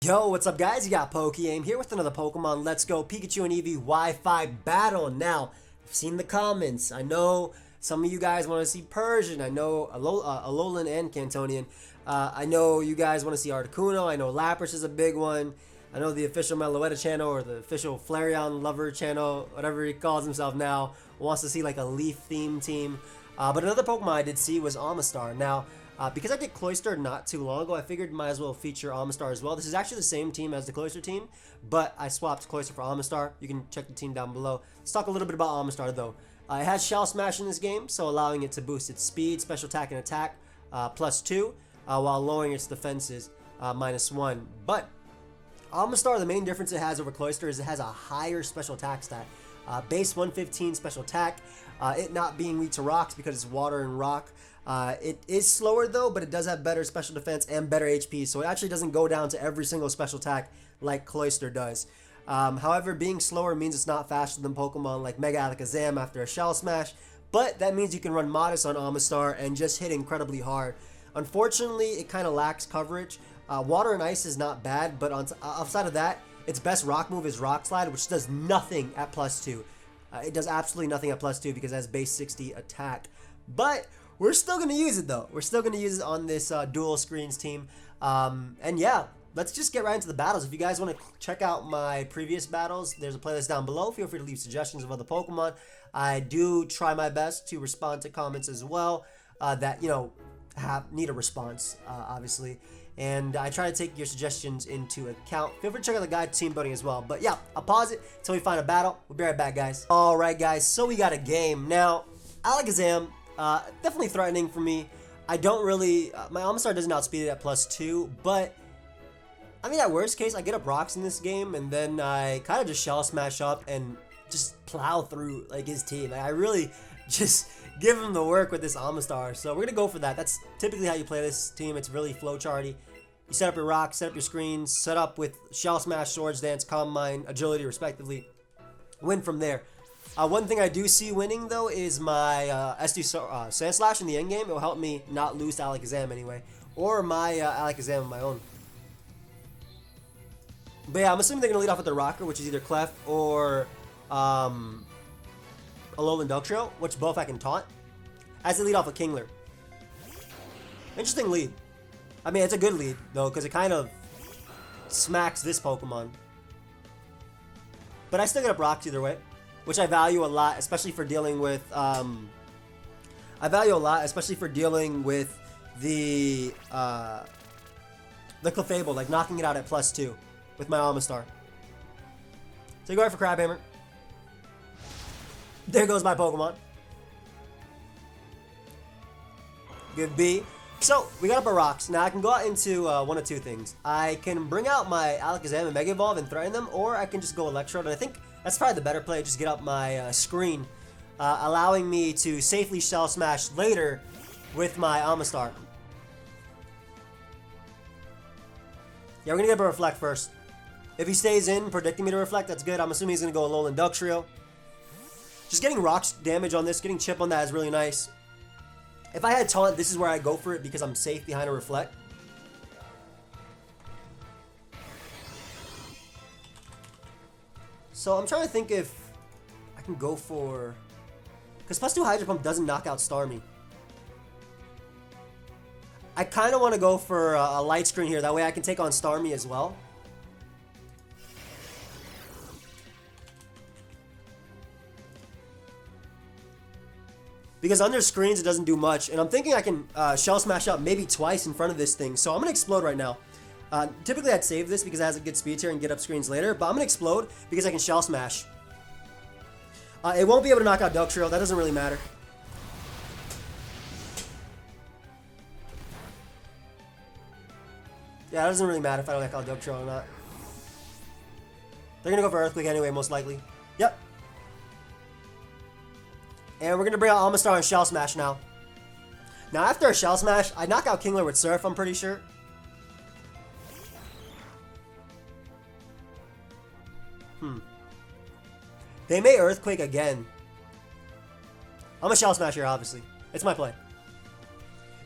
Yo, what's up guys? You got pokeaim here with another Pokemon Let's Go Pikachu and Eevee Wi-Fi battle. Now, I've seen the comments. I know some of you guys want to see Persian. I know Alolan and Cantonian. I know you guys want to see Articuno. I know Lapras is a big one. I know the official Meloetta channel or the official Flareon lover channel, whatever he calls himself now, wants to see like a leaf theme team. But another Pokemon I did see was Omastar. Now, because I did Cloyster not too long ago, I figured might as well feature Omastar as well. This is actually the same team as the Cloyster team, but I swapped Cloyster for Omastar. You can check the team down below. Let's talk a little bit about Omastar though. It has Shell Smash in this game, so allowing it to boost its speed, special attack, and attack +2, while lowering its defenses -1. But Omastar, the main difference it has over Cloyster is it has a higher special attack stat. Base 115 special attack, it not being weak to rocks because it's water and rock. It is slower though, but it does have better special defense and better HP, so it actually doesn't go down to every single special attack like Cloyster does. However, being slower means it's not faster than Pokemon like Mega Alakazam after a Shell Smash, but that means you can run Modest on Omastar and just hit incredibly hard. Unfortunately, it kind of lacks coverage. Water and Ice is not bad, but outside of that, its best rock move is Rock Slide, which does nothing at +2. It does absolutely nothing at +2 because it has base 60 attack. But we're still going to use it though. We're still going to use it on this dual screens team. And yeah, let's just get right into the battles. If you guys want to check out my previous battles, there's a playlist down below. Feel free to leave suggestions of other Pokemon. I do try my best to respond to comments as well that, you know, need a response, obviously. And I try to take your suggestions into account. Feel free to check out the guide to team building as well. But yeah, I'll pause it until we find a battle. We'll be right back, guys. Alright, guys, so we got a game. Now, Alakazam, definitely threatening for me. I don't really... my Omastar doesn't outspeed it at +2, but... I mean, at worst case, I get up rocks in this game, and then I kind of just Shell Smash up and just plow through, like, his team. Like, I really just give him the work with this Omastar. So we're going to go for that. That's typically how you play this team. It's really flowcharty. You set up your rocks, set up your screens, set up with Shell Smash, Swords Dance, Calm Mind, Agility, respectively. Win from there. One thing I do see winning, though, is my SD Sand Slash in the endgame. It will help me not lose to Alakazam anyway. Or my Alakazam of my own. But yeah, I'm assuming they're going to lead off with the Rocker, which is either Clef or Alolan Dugtrio, which both I can taunt. As they lead off with Kingler. Interesting lead. I mean, it's a good lead, though, because it kind of smacks this Pokemon. But I still get up rocks either way, which I value a lot, especially for dealing with, the Clefable, like knocking it out at +2 with my Omastar. So you go right for Crabhammer. There goes my Pokemon. Good B. So, we got up our rocks. Now, I can go out into one of two things. I can bring out my Alakazam and Mega Evolve and threaten them, or I can just go Electrode. And I think that's probably the better play, just get up my screen, allowing me to safely Shell Smash later with my Omastar. Yeah, we're going to get up a Reflect first. If he stays in, predicting me to Reflect, that's good. I'm assuming he's going to go Alolan Dugtrio. Just getting rocks damage on this, getting chip on that is really nice. If I had Taunt, this is where I go for it because I'm safe behind a Reflect. So I'm trying to think if I can go for... Because +2 Hydro Pump doesn't knock out Starmie. I kind of want to go for a Light Screen here. That way I can take on Starmie as well. Because under screens, it doesn't do much. And I'm thinking I can Shell Smash up maybe twice in front of this thing. So I'm going to Explode right now. Typically, I'd save this because it has a good speed tier and get up screens later. But I'm going to Explode because I can Shell Smash. It won't be able to knock out Dugtrio. That doesn't really matter. Yeah, it doesn't really matter if I don't knock out Dugtrio or not. They're going to go for Earthquake anyway, most likely. Yep. And we're going to bring out Omastar and Shell Smash now. Now, after a Shell Smash, I knock out Kingler with Surf, I'm pretty sure. They may Earthquake again. I'm a Shell Smash here, obviously. It's my play.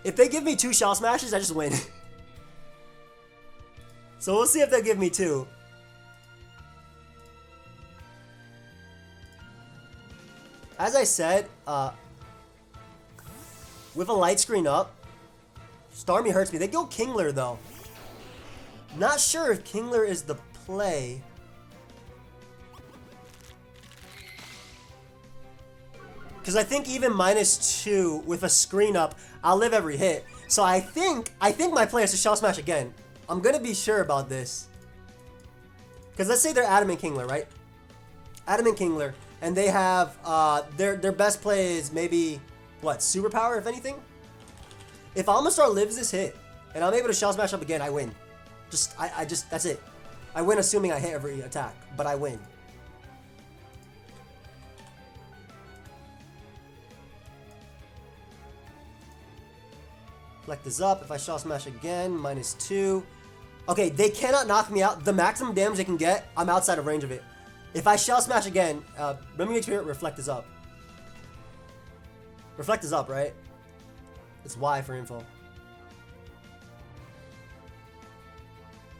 If they give me 2 Shell Smashes, I just win. So we'll see if they'll give me 2. As I said, with a light screen up, Starmie hurts me. They go Kingler though. Not sure if Kingler is the play. Because I think even -2 with a screen up, I'll live every hit. So I think my play is to Shell Smash again. I'm gonna be sure about this. Because let's say they're Adamant Kingler, right? Adamant Kingler, and they have their best play is maybe what, Superpower if anything. If Omastar lives this hit and I'm able to Shell Smash up again, I win. I just that's it. I win assuming I hit every attack, but I win. Reflect is up. If I Shell Smash again, -2. Okay, they cannot knock me out. The maximum damage they can get, I'm outside of range of it. If I Shell Smash again, let me make sure Reflect is up. Reflect is up, right? It's Y for info.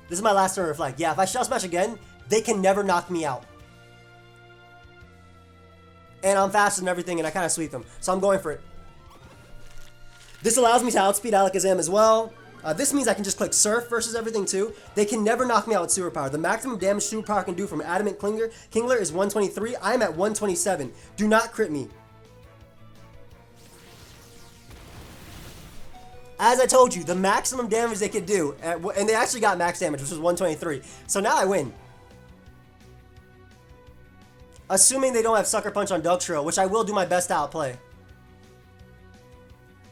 This is my last turn of Reflect. Yeah, if I Shell Smash again, they can never knock me out. And I'm faster than everything, and I kind of sweep them. So I'm going for it. This allows me to outspeed Alakazam as well. This means I can just click Surf versus everything too. They can never knock me out with Superpower. The maximum damage Superpower can do from Adamant Kingler is 123. I'm at 127. Do not crit me. As I told you, the maximum damage they could do, and they actually got max damage, which was 123. So now I win. Assuming they don't have Sucker Punch on Ductrio, which I will do my best to outplay.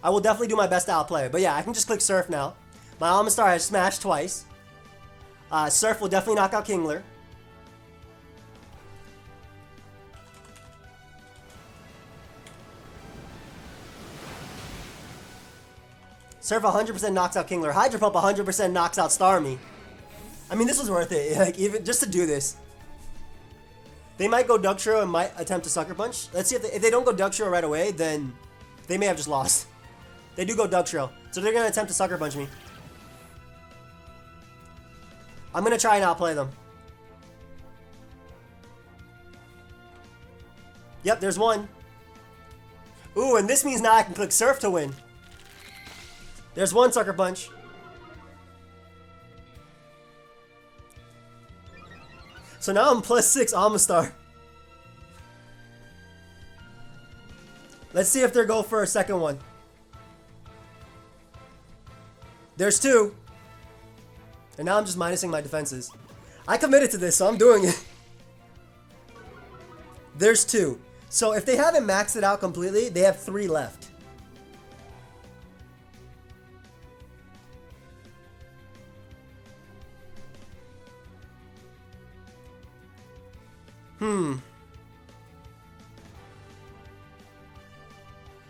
I will definitely do my best to outplay. But yeah, I can just click Surf now. My Omastar has smashed twice. Surf will definitely knock out Kingler. Surf 100% knocks out Kingler. Hydro Pump 100% knocks out Starmie. I mean, this was worth it. Like, even just to do this. They might go Ductrio and might attempt to Sucker Punch. Let's see if they don't go Ductrio right away, then they may have just lost. They do go Ductrio, so they're going to attempt to Sucker Punch me. I'm going to try and outplay them. Yep, there's one. Ooh, and this means now I can click Surf to win. There's one Sucker Punch. So now I'm +6 Omastar. Let's see if they go for a second one. There's 2. And now I'm just minusing my defenses. I committed to this, so I'm doing it. There's 2. So if they haven't maxed it out completely, they have 3 left.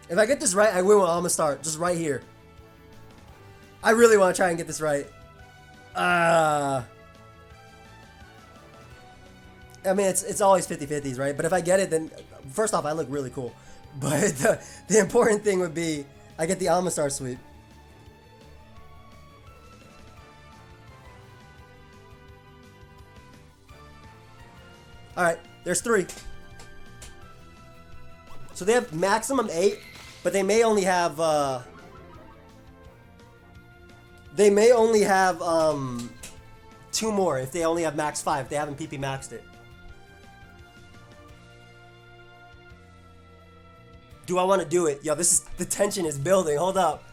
If I get this right, I win with Omastar, just right here. I really want to try and get this right. I mean, it's always 50-50s, right? But if I get it, then first off, I look really cool. But the important thing would be I get the Omastar sweep. Alright, there's 3. So they have maximum 8, but they may only have 2 more if they only have max 5, if they haven't PP maxed it. Do I want to do it? Yo, the tension is building. Hold up.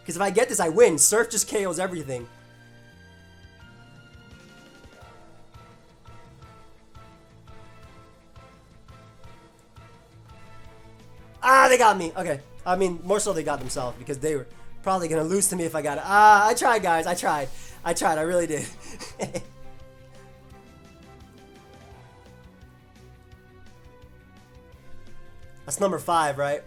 Because if I get this, I win. Surf just KOs everything. Ah, they got me. Okay. I mean, more so they got themselves because they were probably going to lose to me if I got it. I tried, guys. I tried. I really did. That's number 5, right?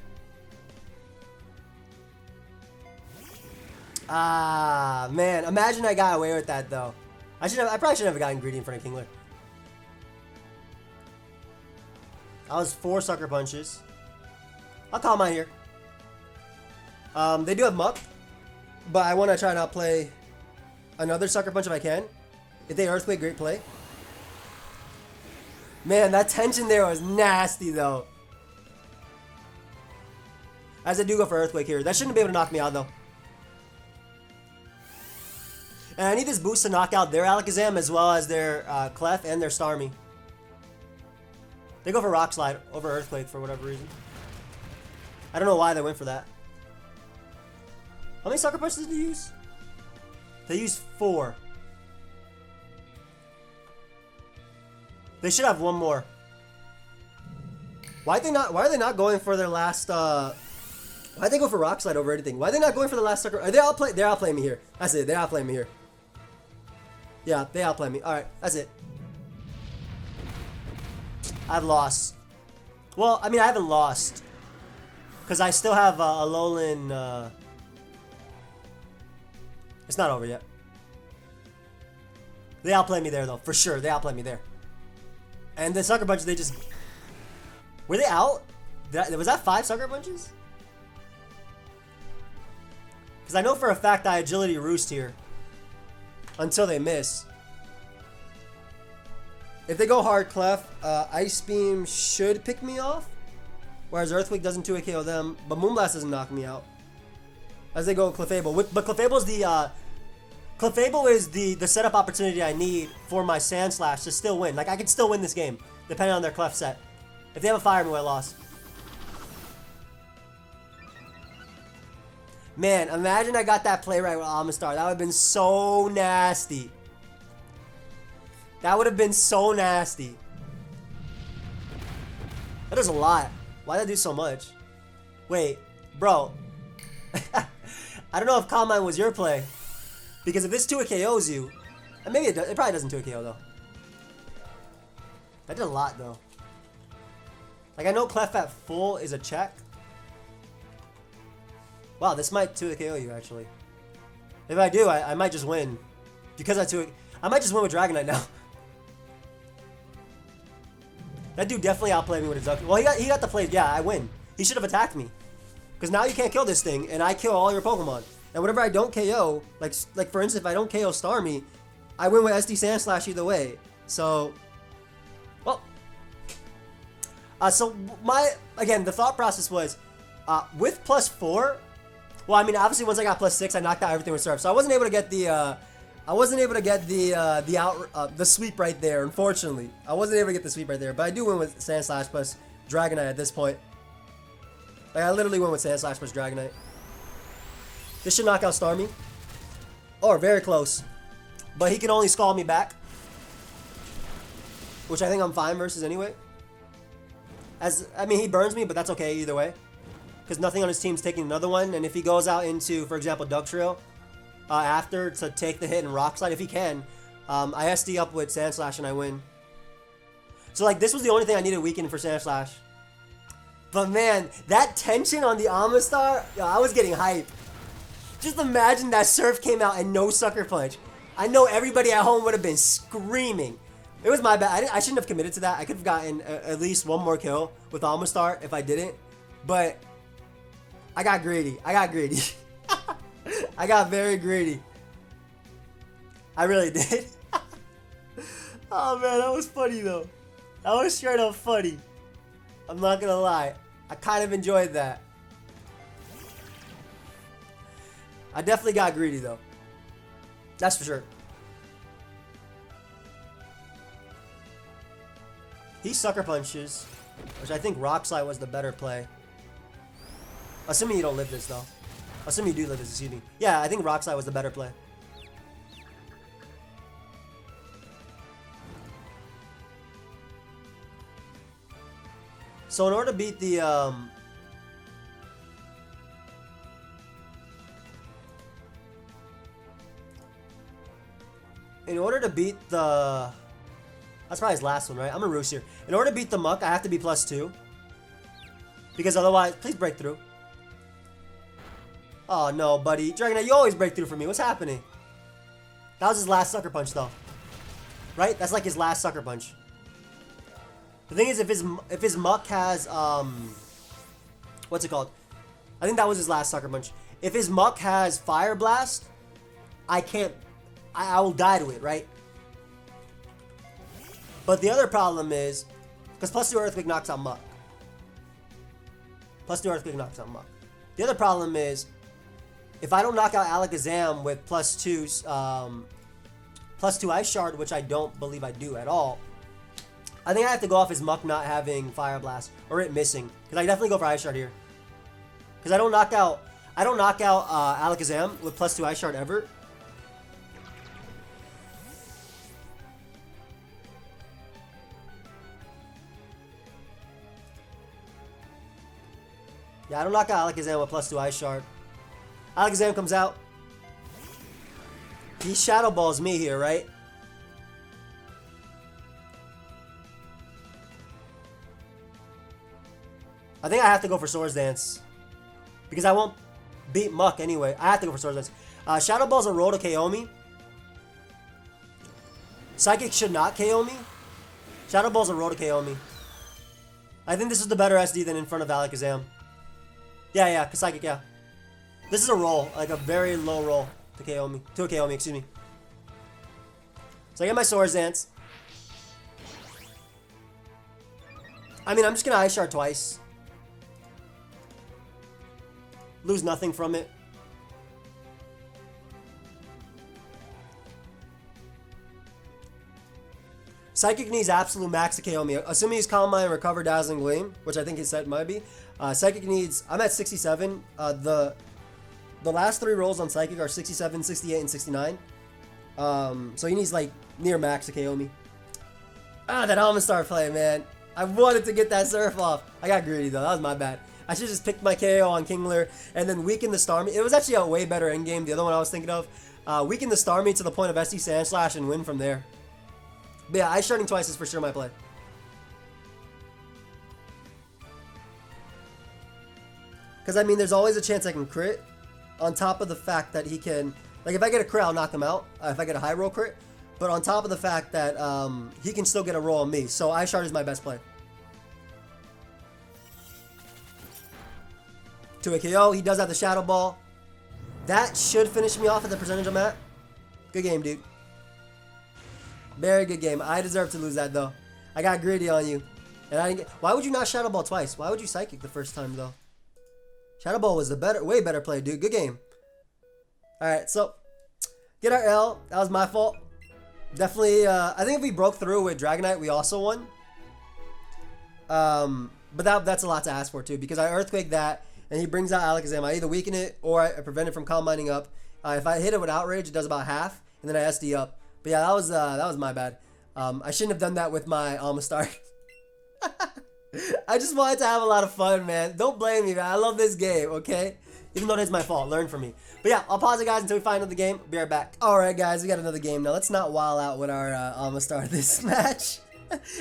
Ah, man. Imagine I got away with that, though. I probably should have gotten greedy in front of Kingler. I was 4 Sucker Punches. I'll call mine here. They do have Muck, but I want to try and outplay another Sucker Punch if I can. If they Earthquake, great play. Man, that tension there was nasty, though. As I do go for Earthquake here. That shouldn't be able to knock me out, though. And I need this boost to knock out their Alakazam as well as their Clef and their Starmie. They go for Rock Slide over Earthquake for whatever reason. I don't know why they went for that. How many Sucker Punches did they use? They used 4. They should have one more. Why are they not going for their last why'd they go for Rock Slide over anything? Why are they not going for the last sucker? They're outplaying me here. That's it. They're outplaying me here. Yeah, they outplay me. Alright, that's it. I've lost. Well, I mean, I haven't lost. Because I still have a Alolan. It's not over yet. They outplay me there, though. For sure, they outplay me there. And the Sucker Punch, they just... Were they out? Was that 5 Sucker Punches? Because I know for a fact I Agility Roost here. Until they miss. If they go hard Clef, Ice Beam should pick me off. Whereas Earthquake doesn't 2-hit KO them. But Moonblast doesn't knock me out. As they go Clefable. But Clefable's the... Clefable is the setup opportunity I need for my Sand Slash to still win. Like, I can still win this game, depending on their Clef set. If they have a Fire Move, I lost. Man, imagine I got that play right with Omastar. That would have been so nasty. That would have been so nasty. That is a lot. Why did I do so much? Wait, bro. I don't know if Calm Mind was your play. Because if this 2-hit KOs you, and maybe it probably doesn't 2-hit KO though. That did a lot though. Like I know Clef at full is a check. Wow, this might 2-hit KO you actually. If I do, I might just win. Because I might just win with Dragonite now. That dude definitely outplayed me with his Duck. Well, he got the play. Yeah, I win. He should have attacked me. Because now you can't kill this thing, and I kill all your Pokemon. And whenever I don't KO, like for instance, if I don't KO Starmie, I win with SD Sand Slash either way. So, well, so again, the thought process was, with +4. Well, I mean, obviously once I got +6, I knocked out everything with Surf. So I wasn't able to get the, the sweep right there. Unfortunately, I wasn't able to get the sweep right there. But I do win with Sand Slash plus Dragonite at this point. Like I literally win with Sand Slash plus Dragonite. This should knock out Starmie. Or very close. But he can only Scald me back. Which I think I'm fine versus anyway. I mean, he burns me, but that's okay either way. Because nothing on his team's taking another one. And if he goes out into, for example, Dugtrio after to take the hit and Rock Slide, if he can, I SD up with Sand Slash and I win. So, like, this was the only thing I needed weakened for Sand Slash. But, man, that tension on the Omastar, yo, I was getting hyped. Just imagine that Surf came out and no Sucker Punch. I know everybody at home would have been screaming. It was my bad. I shouldn't have committed to that. I could have gotten at least one more kill with Omastar if I didn't. But I got greedy. I got very greedy. I really did. Oh, man, that was funny, though. That was straight up funny. I'm not going to lie. I kind of enjoyed that. I definitely got greedy, though. That's for sure. He Sucker Punches, which I think Rock Slide was the better play. Assuming you don't live this, though. Assuming you do live this, excuse me. Yeah, I think Rock Slide was the better play. So in order to beat the, that's probably his last one, right? I'm a Roost here. In order to beat the Muck, I have to be +2. Because otherwise, please break through. Oh no, buddy. Dragonite, you always break through for me. What's happening? That was his last Sucker Punch, though. Right? That's like his last Sucker Punch. The thing is, if his Muck has, what's it called? I think that was his last Sucker Punch. If his Muck has Fire Blast, I will die to it, right? But the other problem is, because plus 2 Earthquake knocks out Muck. Plus 2 Earthquake knocks out Muck. The other problem is, if I don't knock out Alakazam with plus 2 Ice Shard, which I don't believe I do at all, I think I have to go off his Muck not having Fire Blast or it missing, because I definitely go for Ice Shard here. Because I don't knock out Alakazam with plus 2 Ice Shard ever. Yeah, I don't knock out Alakazam with plus 2 Ice Shard. Alakazam comes out. He Shadow Balls me here, right? I think I have to go for Swords Dance. Because I won't beat Muck anyway. I have to go for Swords Dance. Shadow Ball's a roll to KO me. Psychic should not KO me. Shadow Ball's a roll to KO me. I think this is the better SD than in front of Alakazam. Yeah, Psychic, yeah. This is a roll, like a very low roll to KO me. To KO me, excuse me. So I get my Swords Dance. I mean, I'm just gonna Ice Shard twice. Lose nothing from it. Psychic needs absolute max to KO me. Assuming he's Calm Mind and Recover Dazzling Gleam, which I think his set might be. Psychic needs... I'm at 67. The last 3 rolls on Psychic are 67, 68, and 69. So he needs, like, near max to KO me. Ah, that Omastar play, man. I wanted to get that Surf off. I got greedy, though. That was my bad. I should just pick my KO on Kingler and then weaken the Starmie. It was actually a way better endgame. The other one I was thinking of. Weaken the Starmie to the point of SD Sandslash and win from there. But yeah, Ice Sharding twice is for sure my play. Because, I mean, there's always a chance I can crit. On top of the fact that he can... Like, if I get a crit, I'll knock him out. If I get a high roll crit. But on top of the fact that he can still get a roll on me. So Ice Shard is my best play. To a KO, he does have the Shadow Ball. That should finish me off at the percentage I'm at. Good game, dude. Very good game. I deserve to lose that, though. I got greedy on you. And I didn't get... Why would you not Shadow Ball twice? Why would you Psychic the first time, though? Shadow Ball was the way better play, dude. Good game. Alright, so... Get our L. That was my fault. Definitely, I think if we broke through with Dragonite, we also won. But that's a lot to ask for, too. Because I Earthquake that... And he brings out Alakazam. I either weaken it or I prevent it from Calm Minding up. If I hit it with Outrage, it does about half. And then I SD up. But yeah, that was my bad. I shouldn't have done that with my Omastar. I just wanted to have a lot of fun, man. Don't blame me, man. I love this game, okay? Even though it is my fault. Learn from me. But yeah, I'll pause it, guys, until we find another game. Be right back. Alright, guys. We got another game now. Let's not wild out with our Omastar this match.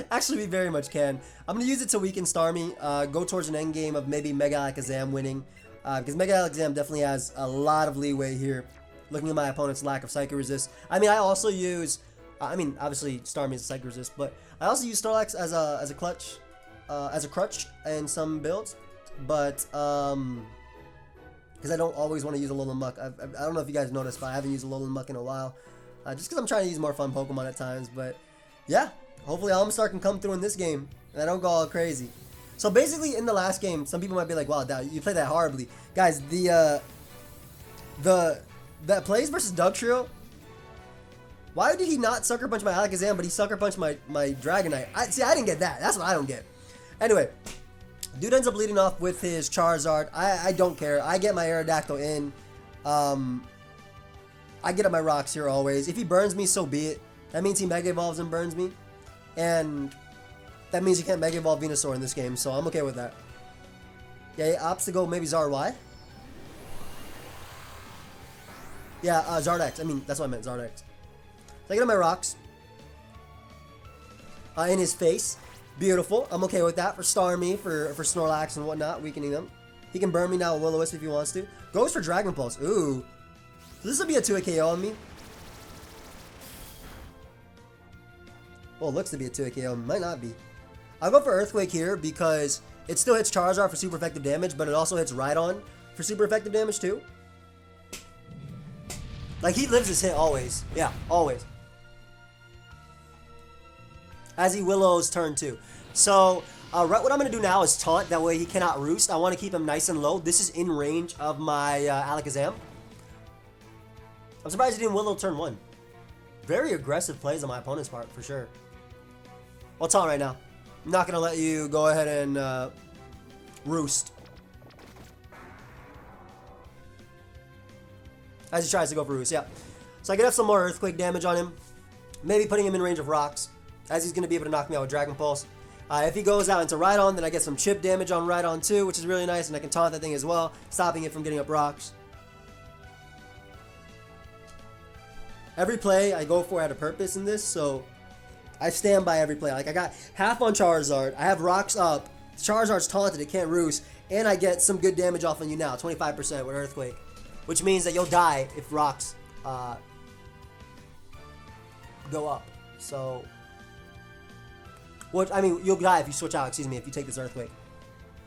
Actually, we very much can. I'm going to use it to weaken Starmie. Go towards an end game of maybe Mega Alakazam winning. Because Mega Alakazam definitely has a lot of leeway here. Looking at my opponent's lack of Psychic Resist. I mean, I also use... obviously, Starmie is a Psychic Resist. But I also use Snorlax as a clutch... as a crutch in some builds. But, because I don't always want to use Alolan Muck. I don't know if you guys noticed, but I haven't used Alolan Muck in a while. Just because I'm trying to use more fun Pokemon at times. But, yeah. Hopefully Omastar can come through in this game. And I don't go all crazy. So, basically, in the last game, some people might be like, wow, you played that horribly. Guys, that plays versus Dugtrio. Why did he not Sucker Punch my Alakazam, but he Sucker Punched my Dragonite? See, I didn't get that. That's what I don't get. Anyway, dude ends up leading off with his Charizard. I don't care. I get my Aerodactyl in. I get up my rocks here always. If he burns me, so be it. That means he Mega Evolves and burns me. And that means he can't Mega Evolve Venusaur in this game, so I'm okay with that. Yeah, he opts to go maybe Zarwai. Yeah, Zardex. I mean, that's what I meant, Zardex. So I get on my rocks. In his face. Beautiful. I'm okay with that for Starmie, for Snorlax and whatnot, weakening them. He can burn me now with Will-O-Wisp if he wants to. Goes for Dragon Pulse. Ooh. So this will be a 2-hit KO on me. Well, it looks to be a 2-hit KO. Might not be. I'll go for Earthquake here because it still hits Charizard for super effective damage, but it also hits Rhydon for super effective damage too. Like, he lives his hit always. Yeah, always. as he willows turn 2. So what I'm going to do now is taunt. That way he cannot roost. I want to keep him nice and low. This is in range of my Alakazam. I'm surprised he didn't willow turn 1. Very aggressive plays on my opponent's part, for sure. I'll taunt right now. I'm not going to let you go ahead and roost. As he tries to go for roost, yeah. So I can have some more earthquake damage on him. Maybe putting him in range of rocks, as he's going to be able to knock me out with Dragon Pulse. If he goes out into Rhydon, then I get some chip damage on Rhydon too, which is really nice, and I can taunt that thing as well, stopping it from getting up rocks. Every play I go for had a purpose in this, so I stand by every play. Like, I got half on Charizard, I have rocks up, Charizard's taunted, it can't roost, and I get some good damage off on you now, 25% with Earthquake, which means that you'll die if rocks go up. So, I mean, you'll die if you switch out, excuse me, if you take this Earthquake.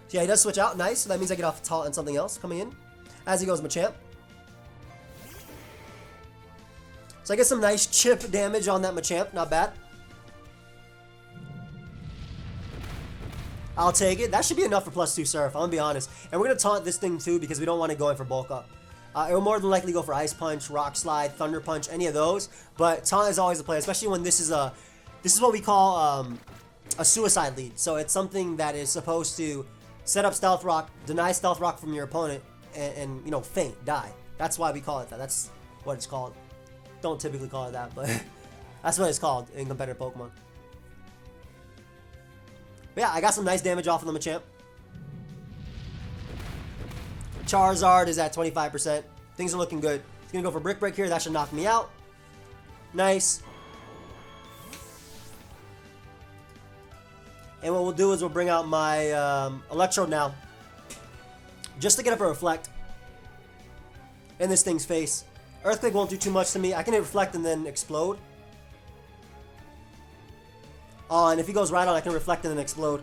So yeah, he does switch out, nice, so that means I get off taunt and something else coming in. As he goes Machamp. So I get some nice chip damage on that Machamp, not bad. I'll take it. That should be enough for +2 Surf, I'm gonna be honest. And we're gonna taunt this thing too because we don't want to go in for bulk up. It will more than likely go for Ice Punch, Rock Slide, Thunder Punch, any of those. But taunt is always the play, especially when this is what we call a suicide lead. So it's something that is supposed to set up Stealth Rock, deny Stealth Rock from your opponent, and you know, faint, die. That's why we call it that. That's what it's called. Don't typically call it that, but that's what it's called in competitive Pokemon. But yeah, I got some nice damage off of the Machamp. Charizard is at 25%. Things are looking good. He's going to go for Brick Break here. That should knock me out. Nice. And what we'll do is we'll bring out my Electrode now. Just to get up a Reflect in this thing's face. Earthquake won't do too much to me. I can hit Reflect and then Explode. And if he goes right on, I can Reflect and then Explode.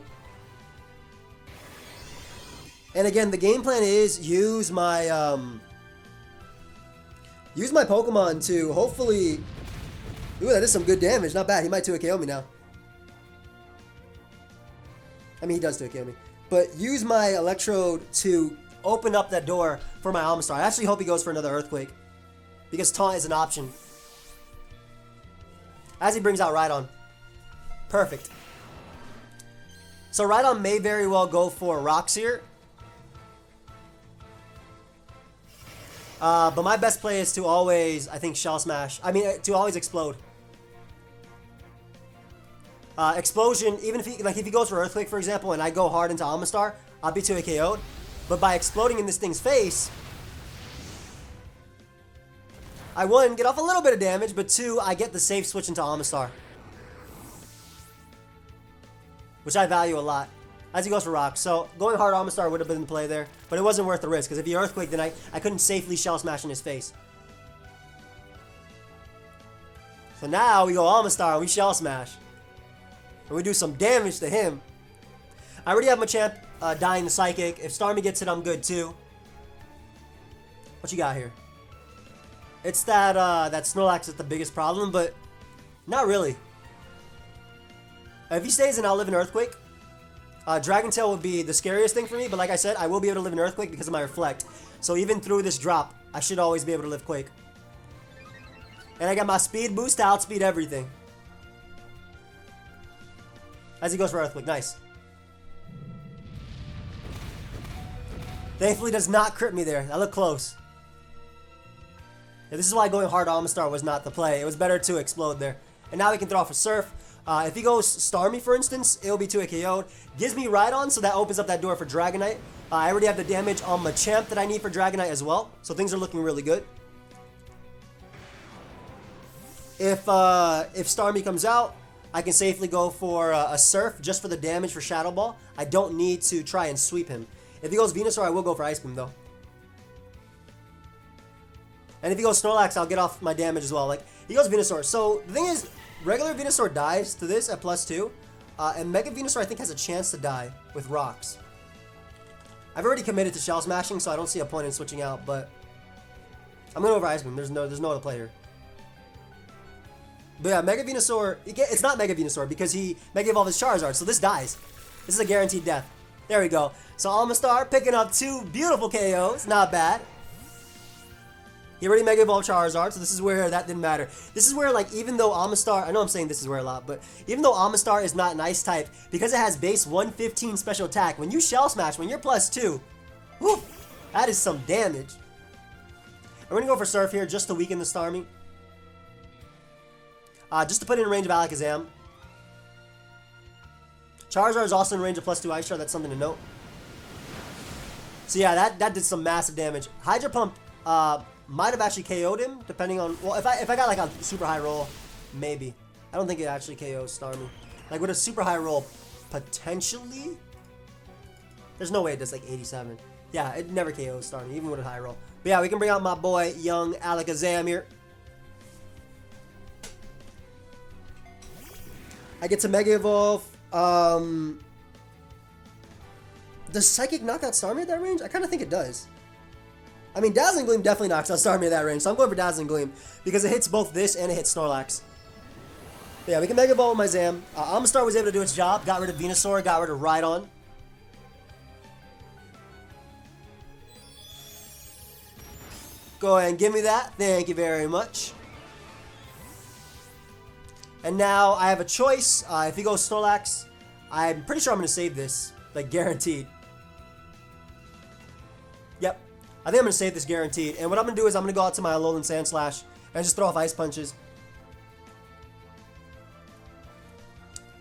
And again, the game plan is use my Pokemon to hopefully... Ooh, that is some good damage. Not bad. He might 2-KO me now. I mean, he does 2-KO me. But use my Electrode to open up that door for my Omastar. I actually hope he goes for another Earthquake, because taunt is an option. As he brings out Rhydon. Perfect. So Rhydon may very well go for Rocks here. But my best play is to always, I think, Shell Smash. I mean, to always Explode. Explosion, even if he goes for Earthquake, for example, and I go hard into Omastar, I'll be 2-KO'd. But by exploding in this thing's face, I, 1, get off a little bit of damage, but 2, I get the safe switch into Omastar, which I value a lot. As he goes for Rock. So going hard Omastar would have been the play there, but it wasn't worth the risk, because if he Earthquake, then I couldn't safely Shell Smash in his face. So now we go Omastar and we Shell Smash. And we do some damage to him. I already have Machamp dying the Psychic. If Starmie gets it, I'm good too. What you got here? It's that Snorlax is the biggest problem, but not really. If he stays in, I'll live in Earthquake. Dragon Tail would be the scariest thing for me, but like I said, I will be able to live in Earthquake because of my Reflect. So even through this drop, I should always be able to live Quake. And I got my speed boost to outspeed everything. As he goes for Earthquake, nice. Thankfully does not crit me there. I look close. Yeah, this is why going hard Omastar was not the play. It was better to Explode there. And now we can throw off a Surf. If he goes Starmie, for instance, it'll be 2-KO'd. Gives me Rhydon, so that opens up that door for Dragonite. I already have the damage on Machamp that I need for Dragonite as well. So things are looking really good. If Starmie comes out, I can safely go for a Surf just for the damage for Shadow Ball. I don't need to try and sweep him. If he goes Venusaur, I will go for Ice Beam though. And if he goes Snorlax, I'll get off my damage as well. Like, he goes Venusaur. So the thing is, regular Venusaur dies to this at +2. And Mega Venusaur, I think, has a chance to die with Rocks. I've already committed to Shell Smashing, so I don't see a point in switching out, but I'm going over Ice Beam. There's no other play here. But yeah, Mega Venusaur, it's not Mega Venusaur because he Mega Evolved his Charizard, so this dies. This is a guaranteed death. There we go. So Omastar picking up 2 beautiful KOs, not bad. He already Mega Evolved Charizard, so this is where that didn't matter. This is where, like, even though Omastar, I know I'm saying this is where a lot, but even though Omastar is not an Ice type, because it has base 115 special attack, when you Shell Smash, when you're +2, whew, that is some damage. We're going to go for Surf here just to weaken the Starmie. Just to put it in range of Alakazam. Charizard is also in range of +2 Ice Shard, that's something to note. So yeah, that did some massive damage. Hydro Pump, might have actually KO'd him, depending on... Well, if I got like a super high roll, maybe. I don't think it actually KOs Starmie. Like with a super high roll, potentially? There's no way it does like 87. Yeah, it never KOs Starmie, even with a high roll. But yeah, we can bring out my boy, young Alakazam here. I get to Mega Evolve. Does Psychic knock out Starmie at that range? I kind of think it does. I mean, Dazzling Gleam definitely knocks out Starmie at that range, so I'm going for Dazzling Gleam because it hits both this and it hits Snorlax. But yeah, we can Mega Evolve with my Zam. Omastar was able to do its job, got rid of Venusaur, got rid of Rhydon. Go ahead and give me that. Thank you very much. And now I have a choice. If he goes Snorlax, I'm pretty sure I'm going to save this, like guaranteed. Yep. I think I'm going to save this guaranteed. And what I'm going to do is I'm going to go out to my Alolan Sandslash and just throw off Ice Punches.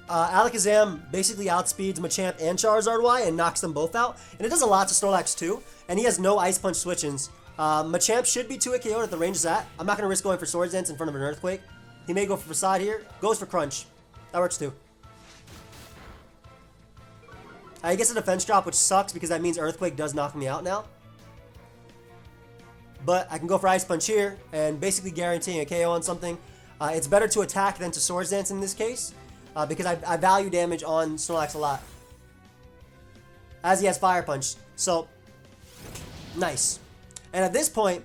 Alakazam basically outspeeds Machamp and Charizard Y and knocks them both out. And it does a lot to Snorlax too. And he has no Ice Punch switch-ins. Machamp should be 2-hit KO'd at the range is at. I'm not going to risk going for Swords Dance in front of an Earthquake. He may go for Facade here. Goes for Crunch. That works too. He gets a defense drop, which sucks because that means Earthquake does knock me out now. But I can go for Ice Punch here and basically guaranteeing a KO on something. It's better to attack than to Swords Dance in this case because I value damage on Snorlax a lot. As he has Fire Punch. So, nice. And at this point,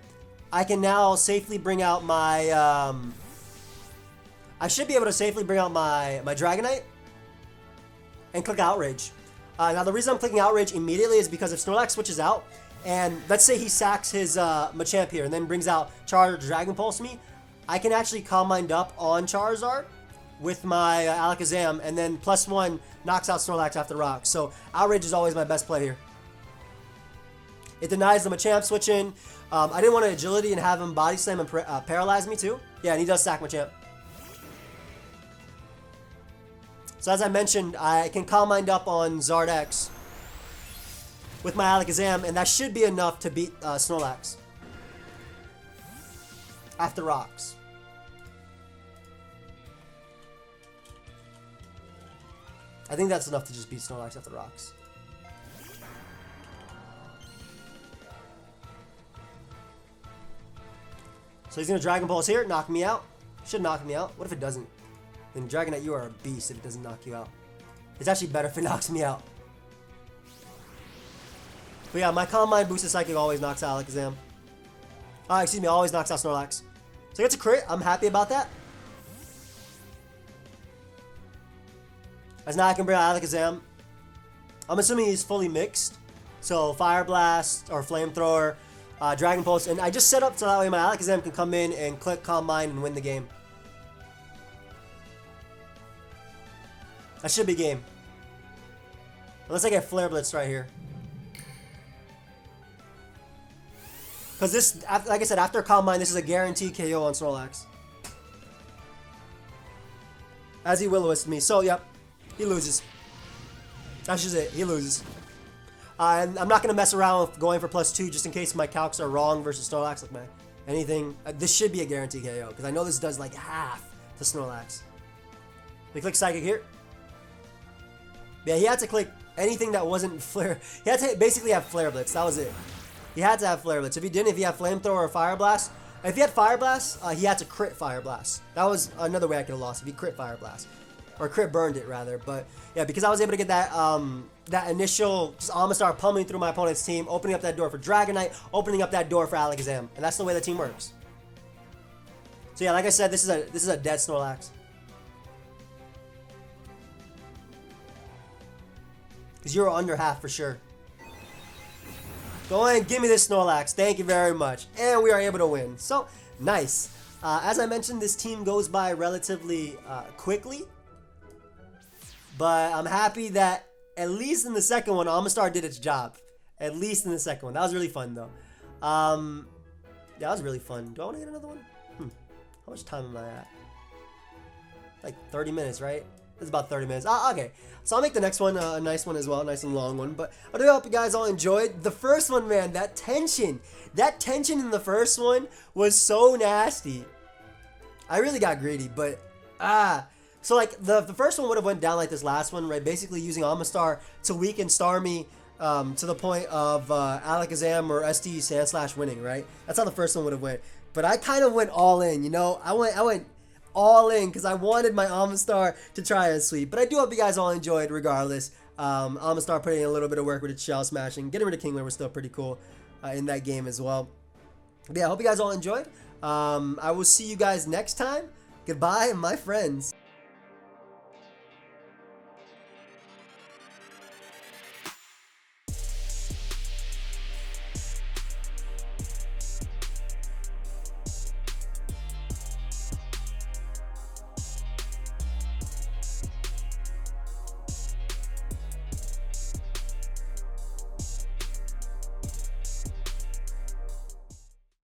I can now safely bring out my... I should be able to safely bring out my Dragonite and click Outrage. Now, the reason I'm clicking Outrage immediately is because if Snorlax switches out, and let's say he sacks his Machamp here and then brings out Charizard to Dragon Pulse me, I can actually Calm Mind up on Charizard with my Alakazam, and then +1 knocks out Snorlax after Rock. So Outrage is always my best play here. It denies the Machamp switch in. I didn't want to Agility and have him Body Slam and paralyze me too. Yeah, and he does sack Machamp. So as I mentioned, I can Calm Mind up on Zardex with my Alakazam, and that should be enough to beat Snorlax after Rocks. I think that's enough to just beat Snorlax after Rocks. So he's going to Dragon Pulse here, knock me out. Should knock me out. What if it doesn't? Then Dragonite, you are a beast if it doesn't knock you out. It's actually better if it knocks me out. But yeah, my Calm Mind boosted Psychic always knocks out Alakazam. Excuse me, always knocks out Snorlax. So it's a crit. I'm happy about that. As now I can bring out Alakazam. I'm assuming he's fully mixed. So Fire Blast or Flamethrower, Dragon Pulse. And I just set up so that way my Alakazam can come in and click Calm Mind and win the game. That should be game. Unless I get Flare Blitz right here. Because this, like I said, after Calm Mind, this is a guaranteed KO on Snorlax. As he Will-O-Wisp me. So, yep. He loses. That's just it. He loses. And I'm not going to mess around with going for +2 just in case my calcs are wrong versus Snorlax. Like my anything. This should be a guaranteed KO. Because I know this does like half to Snorlax. We click Psychic here. Yeah, he had to click anything that wasn't Flare. He had to basically have Flare Blitz. That was it. He had to have Flare Blitz. If he didn't, if he had Flamethrower or Fire Blast. If he had Fire Blast, he had to crit Fire Blast. That was another way I could have lost if he crit Fire Blast. Or crit burned it, rather. But, yeah, because I was able to get that that initial just Omastar pummeling through my opponent's team, opening up that door for Dragonite, opening up that door for Alakazam. And that's the way the team works. So yeah, like I said, this is a dead Snorlax. Because under half for sure. Go ahead and give me this Snorlax. Thank you very much. And we are able to win. So, nice. As I mentioned, this team goes by relatively quickly. But I'm happy that at least in the second one, Omastar did its job. At least in the second one. That was really fun, though. Yeah, that was really fun. Do I want to get another one? How much time am I at? Like 30 minutes, right? It's about 30 minutes. Okay. So I'll make the next one a nice one as well. A nice and long one. But I do hope you guys all enjoyed. The first one, man, that tension in the first one was so nasty. I really got greedy, but so like the first one would have went down like this last one, right? Basically using Omastar to weaken Starmie to the point of Alakazam or SD Sandslash winning, right? That's how the first one would have went. But I kind of went all in, you know? I went all in because I wanted my Omastar to try and sweep. But I do hope you guys all enjoyed regardless. Omastar putting in a little bit of work with its shell smashing. Getting rid of Kingler was still pretty cool in that game as well. But yeah, I hope you guys all enjoyed. I will see you guys next time. Goodbye, my friends.